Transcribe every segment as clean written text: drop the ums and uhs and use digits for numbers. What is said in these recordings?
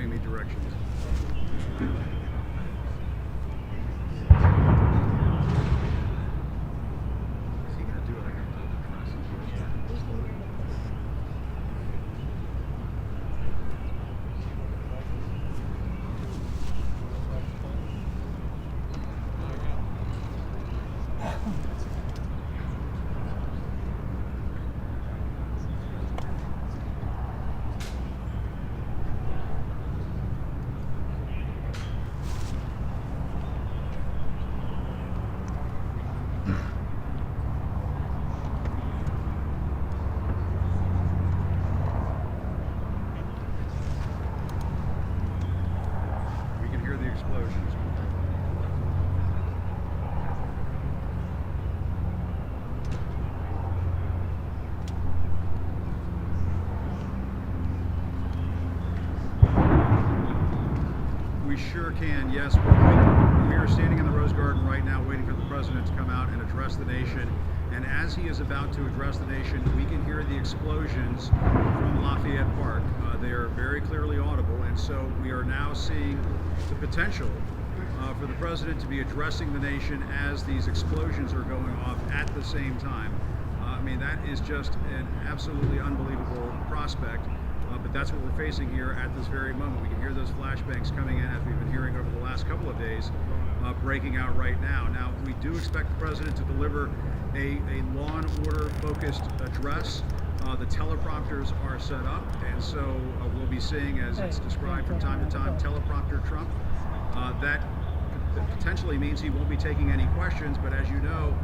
giving me directions. Is he going to do it? We can hear the explosions. We sure can, yes. We are standing in the Rose Garden right now waiting for the president to come out and address the nation. And as he is about to address the nation, we can hear the explosions from Lafayette Park. They are very clearly audible, and so we are now seeing the potential for the president to be addressing the nation as these explosions are going off at the same time. I mean, that is just an absolutely unbelievable prospect. But that's what we're facing here at this very moment. We can hear those flashbangs coming in, as we've been hearing over the last couple of days, breaking out right now. Now, we do expect the president to deliver a law and order focused address. The teleprompters are set up, and so we'll be seeing, as it's described from time to time, teleprompter Trump. That potentially means he won't be taking any questions, but as you know,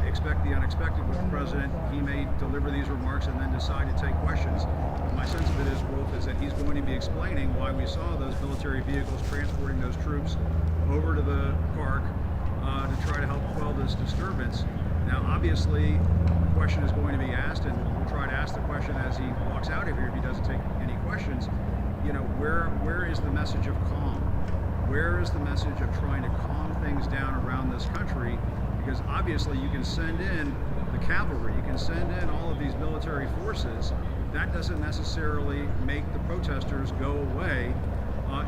expect the unexpected with the president. He may deliver these remarks and then decide to take questions. My sense of it is, Wolf, is that he's going to be explaining why we saw those military vehicles transporting those troops over to the park to try to help quell this disturbance. Now, obviously, the question is going to be asked, and we'll try to ask the question as he walks out of here if he doesn't take any questions. You know, where is the message of calm? Where is the message of trying to calm things down around this country? Because obviously you can send in the cavalry, you can send in all of these military forces. That doesn't necessarily make the protesters go away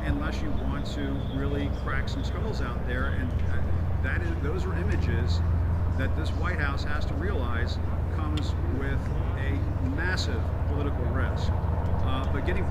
unless you want to really crack some skulls out there. And those are images that this White House has to realize comes with a massive political risk. But getting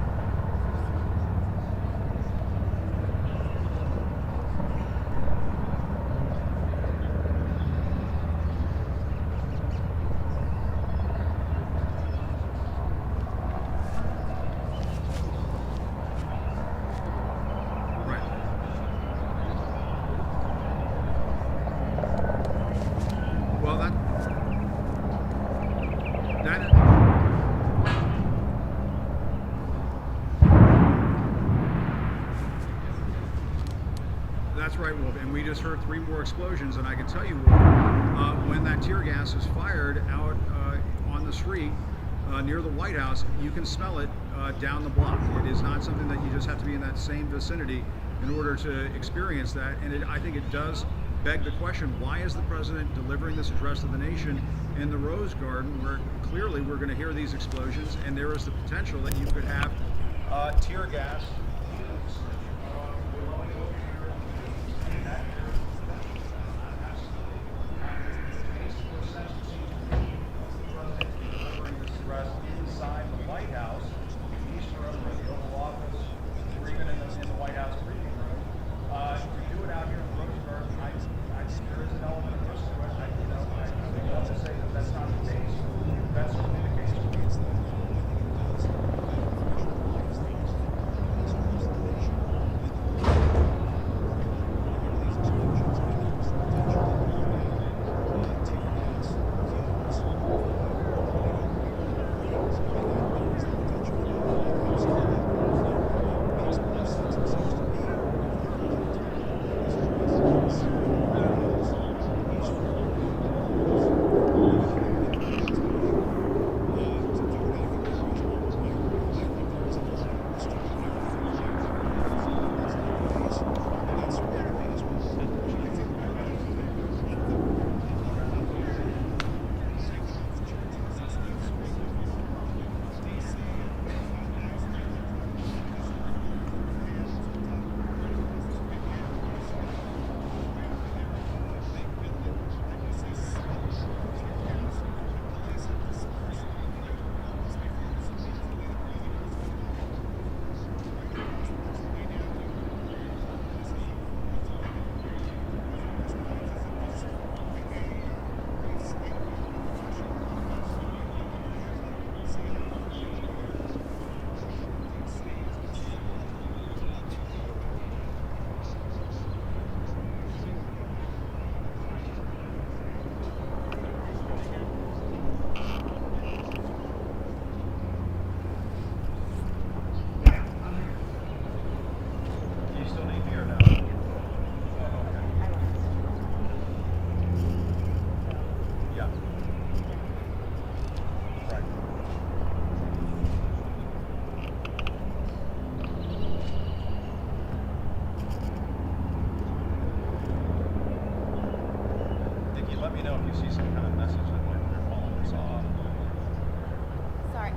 That's right, Wolf, and we just heard 3 more explosions, and I can tell you, Wolf, when that tear gas is fired out on the street near the White House, you can smell it down the block. It is not something that you just have to be in that same vicinity in order to experience that, and I think it does beg the question, why is the president delivering this address to the nation in the Rose Garden, where clearly we're going to hear these explosions, and there is the potential that you could have tear gas inside the White House, the East Room, or the Oval Office, or even in the White House briefing room. To do it out here in the Rose Garden, I think there is an element of risk to it. I want to say that that's not the case. That's certainly the case. me know if you see some kind of message that might be following us off. Sorry.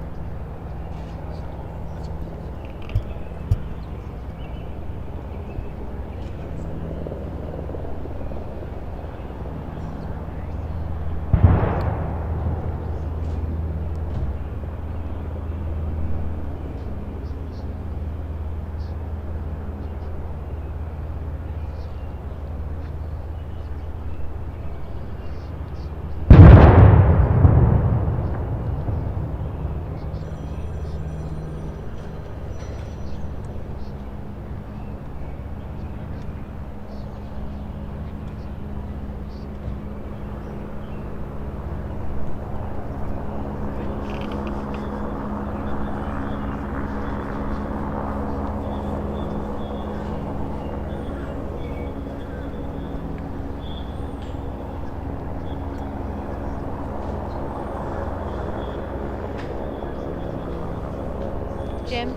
Jim,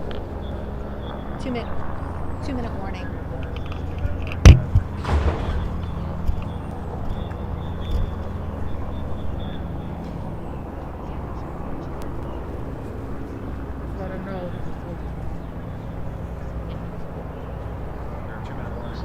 2-minute warning. Let him know. There are 2-minute warnings.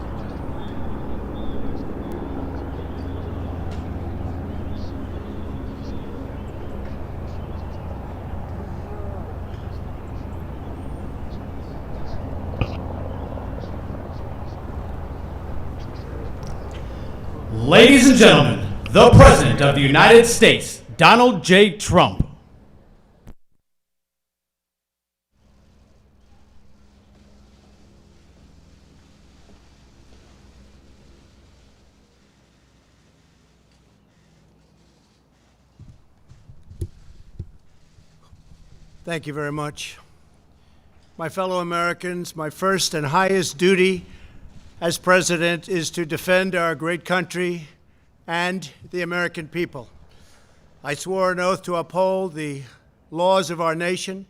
Ladies and gentlemen, the President of the United States, Donald J. Trump. Thank you very much. My fellow Americans, my first and highest duty as president is to defend our great country and the American people. I swore an oath to uphold the laws of our nation,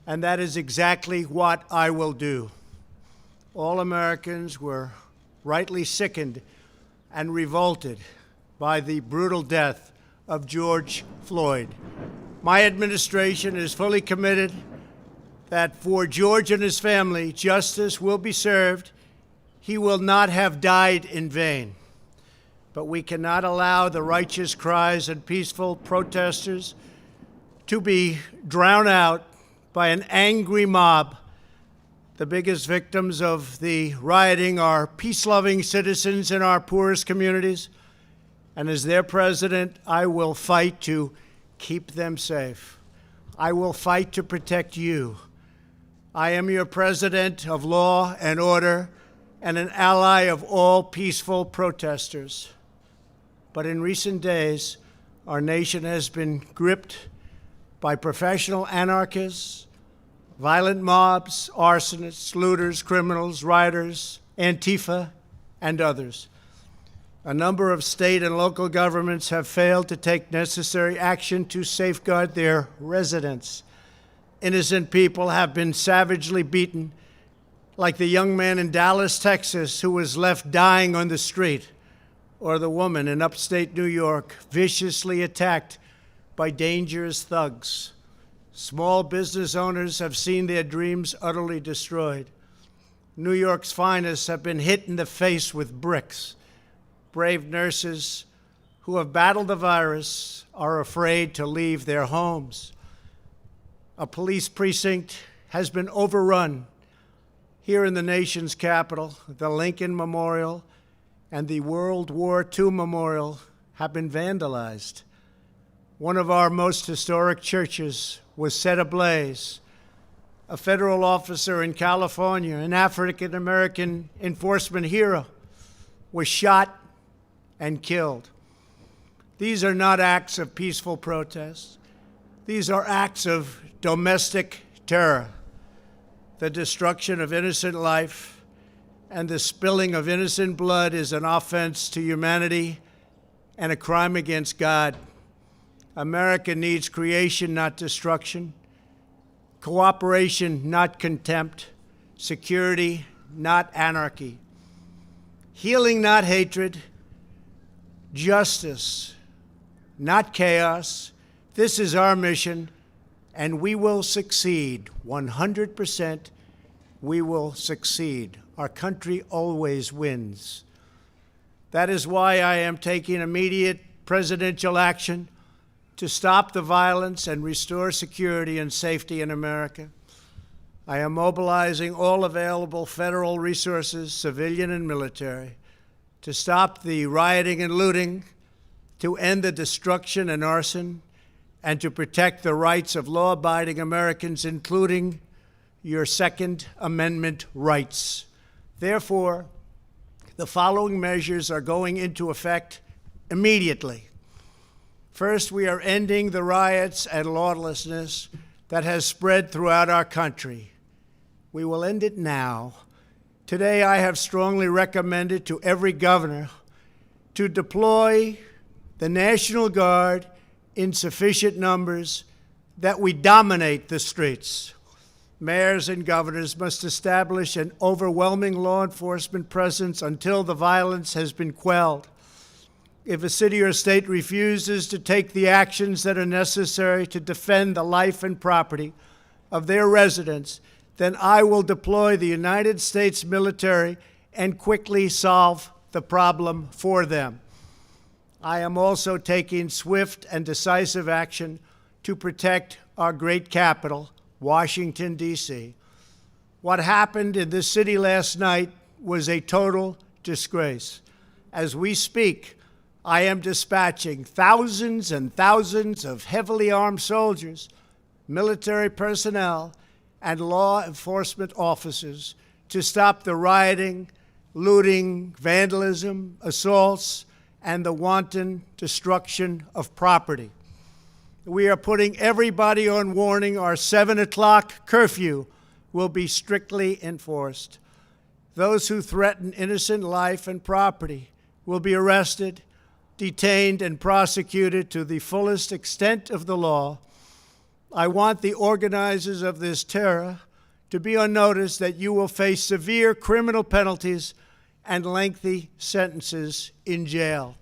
and that is exactly what I will do. All Americans were rightly sickened and revolted by the brutal death of George Floyd. My administration is fully committed that for George and his family, justice will be served. He will not have died in vain. But we cannot allow the righteous cries and peaceful protesters to be drowned out by an angry mob. The biggest victims of the rioting are peace-loving citizens in our poorest communities. And as their president, I will fight to keep them safe. I will fight to protect you. I am your president of law and order and an ally of all peaceful protesters. But in recent days, our nation has been gripped by professional anarchists, violent mobs, arsonists, looters, criminals, rioters, Antifa, and others. A number of state and local governments have failed to take necessary action to safeguard their residents. Innocent people have been savagely beaten, like the young man in Dallas, Texas, who was left dying on the street, or the woman in upstate New York viciously attacked by dangerous thugs. Small business owners have seen their dreams utterly destroyed. New York's finest have been hit in the face with bricks. Brave nurses who have battled the virus are afraid to leave their homes. A police precinct has been overrun here in the nation's capital. The Lincoln Memorial and the World War II Memorial have been vandalized. One of our most historic churches was set ablaze. A federal officer in California, an African-American enforcement hero, was shot and killed. These are not acts of peaceful protest. These are acts of domestic terror. The destruction of innocent life and the spilling of innocent blood is an offense to humanity and a crime against God. America needs creation, not destruction. Cooperation, not contempt. Security, not anarchy. Healing, not hatred. justice, not chaos. This is our mission, and we will succeed. 100%, we will succeed. Our country always wins. That is why I am taking immediate presidential action to stop the violence and restore security and safety in America. I am mobilizing all available federal resources, civilian and military, to stop the rioting and looting, to end the destruction and arson, and to protect the rights of law-abiding Americans, including your Second Amendment rights. Therefore, the following measures are going into effect immediately. First, we are ending the riots and lawlessness that has spread throughout our country. We will end it now. Today, I have strongly recommended to every governor to deploy the National Guard in sufficient numbers that we dominate the streets. Mayors and governors must establish an overwhelming law enforcement presence until the violence has been quelled. If a city or state refuses to take the actions that are necessary to defend the life and property of their residents, then I will deploy the United States military and quickly solve the problem for them. I am also taking swift and decisive action to protect our great capital, Washington, D.C. What happened in this city last night was a total disgrace. As we speak, I am dispatching thousands and thousands of heavily armed soldiers, military personnel, and law enforcement officers to stop the rioting, looting, vandalism, assaults, and the wanton destruction of property. We are putting everybody on warning. Our 7 o'clock curfew will be strictly enforced. Those who threaten innocent life and property will be arrested, detained, and prosecuted to the fullest extent of the law. I want the organizers of this terror to be on notice that you will face severe criminal penalties and lengthy sentences in jail.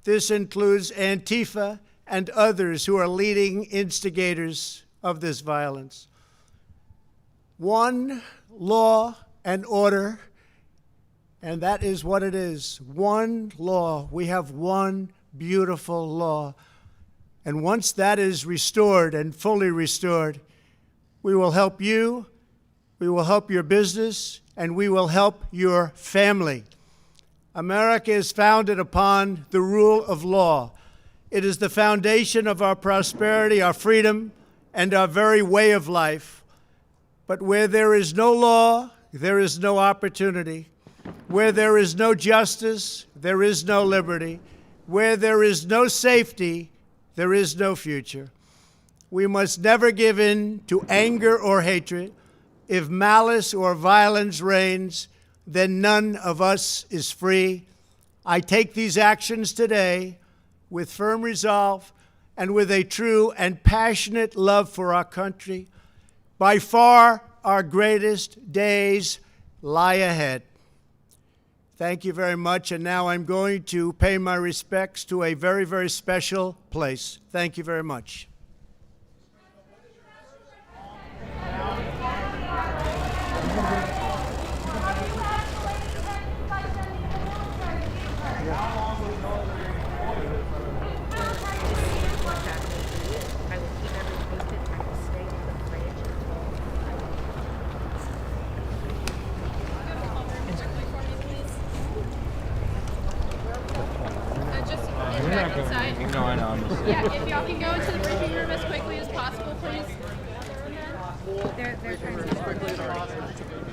This includes Antifa and others who are leading instigators of this violence. One law and order, and that is what it is. One law. We have one beautiful law. And once that is restored and fully restored, we will help you, we will help your business, and we will help your family. America is founded upon the rule of law. It is the foundation of our prosperity, our freedom, and our very way of life. But where there is no law, there is no opportunity. Where there is no justice, there is no liberty. Where there is no safety, there is no future. We must never give in to anger or hatred. If malice or violence reigns, then none of us is free. I take these actions today with firm resolve and with a true and passionate love for our country. By far, our greatest days lie ahead. Thank you very much, and now I'm going to pay my respects to a very, very special place. Thank you very much. Inside. No, I know. I'm just Yeah, if y'all can go into the briefing room as quickly as possible, please. They're trying to